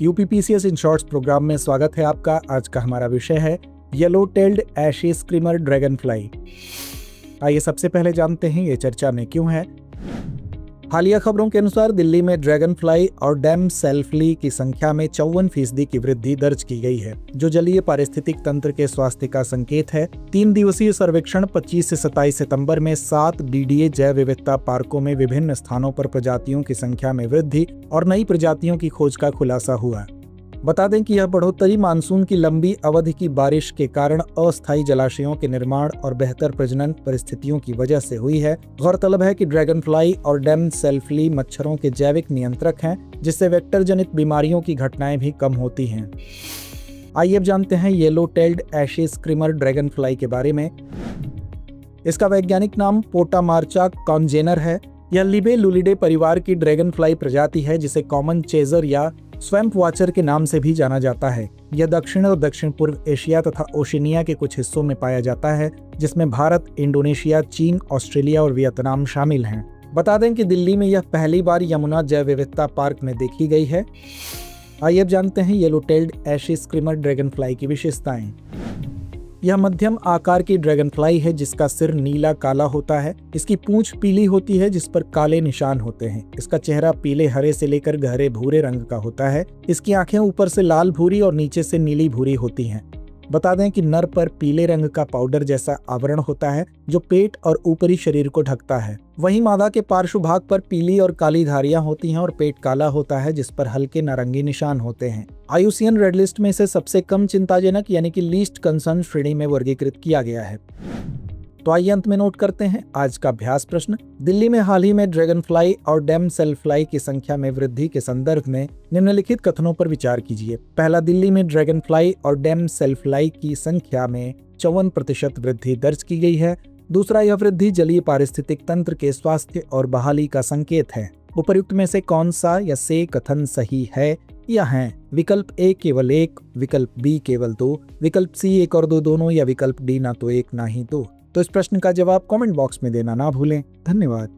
UPPCS in shorts programme में स्वागत है आपका। आज का हमारा विषय है yellow tailed ashy screamer dragonfly. आइए सबसे पहले जानते हैं ये चर्चा में क्यों है। हालिया खबरों के अनुसार दिल्ली में ड्रैगन फ्लाई और डैम सेल्फली की संख्या में 54% की वृद्धि दर्ज की गई है, जो जलीय पारिस्थितिक तंत्र के स्वास्थ्य का संकेत है। 3 दिवसीय सर्वेक्षण 25 से 27 सितंबर में 7 डीडीए जैव विविधता पार्कों में विभिन्न स्थानों पर प्रजातियों की संख्या में वृद्धि और नई प्रजातियों की खोज का खुलासा हुआ। बता दें कि यह बढ़ोतरी मानसून की लंबी अवधि की बारिश के कारण अस्थायी जलाशयों के निर्माण और बेहतर प्रजनन परिस्थितियों की वजह से हुई है। गौरतलब है कि ड्रैगन फ्लाई और डैम सेल्फली मच्छरों के जैविक नियंत्रक हैं, जिससे वेक्टर जनित बीमारियों की घटनाएं भी कम होती हैं। आइए अब जानते हैं yellow tailed ashy screamer dragonfly के बारे में। इसका वैज्ञानिक नाम पोटामार्चा कॉन्जेनर है। यह लिबेलुलिडे परिवार की ड्रैगन फ्लाई प्रजाति है, जिसे कॉमन चेजर या स्वैम्प वॉचर के नाम से भी जाना जाता है। यह दक्षिण और दक्षिण पूर्व एशिया तथा ओशिनिया के कुछ हिस्सों में पाया जाता है, जिसमें भारत, इंडोनेशिया, चीन, ऑस्ट्रेलिया और वियतनाम शामिल हैं। बता दें कि दिल्ली में यह पहली बार यमुना जैव विविधता पार्क में देखी गई है। आइए अब जानते हैं yellow tailed ashy screamer dragonfly की विशेषताएं। यह मध्यम आकार की ड्रैगन फ्लाई है, जिसका सिर नीला काला होता है। इसकी पूंछ पीली होती है, जिस पर काले निशान होते हैं। इसका चेहरा पीले हरे से लेकर गहरे भूरे रंग का होता है। इसकी आंखें ऊपर से लाल भूरी और नीचे से नीली भूरी होती हैं। बता दें कि नर पर पीले रंग का पाउडर जैसा आवरण होता है, जो पेट और ऊपरी शरीर को ढकता है। वहीं मादा के पार्श्व भाग पर पीली और काली धारियां होती हैं और पेट काला होता है, जिस पर हल्के नारंगी निशान होते हैं। IUCN रेड लिस्ट में इसे सबसे कम चिंताजनक यानी कि लीस्ट कंसर्न श्रेणी में वर्गीकृत किया गया है। तो आइए अंत में नोट करते हैं आज का अभ्यास प्रश्न। दिल्ली में हाल ही में ड्रैगन फ्लाई और डैम सेल फ्लाई की संख्या में वृद्धि के संदर्भ में निम्नलिखित कथनों पर विचार कीजिए। पहला, दिल्ली में ड्रैगन फ्लाई और डैम सेल फ्लाई की संख्या में 54% वृद्धि दर्ज की गई है। दूसरा, यह वृद्धि जलीय पारिस्थितिक तंत्र के स्वास्थ्य और बहाली का संकेत है। उपर्युक्त में से कौन सा या से कथन सही है या हैं? विकल्प ए केवल 1, विकल्प बी केवल 2, विकल्प सी 1 और 2 दोनों, या विकल्प डी ना तो 1 ना ही 2। तो इस प्रश्न का जवाब कमेंट बॉक्स में देना ना भूलें। धन्यवाद।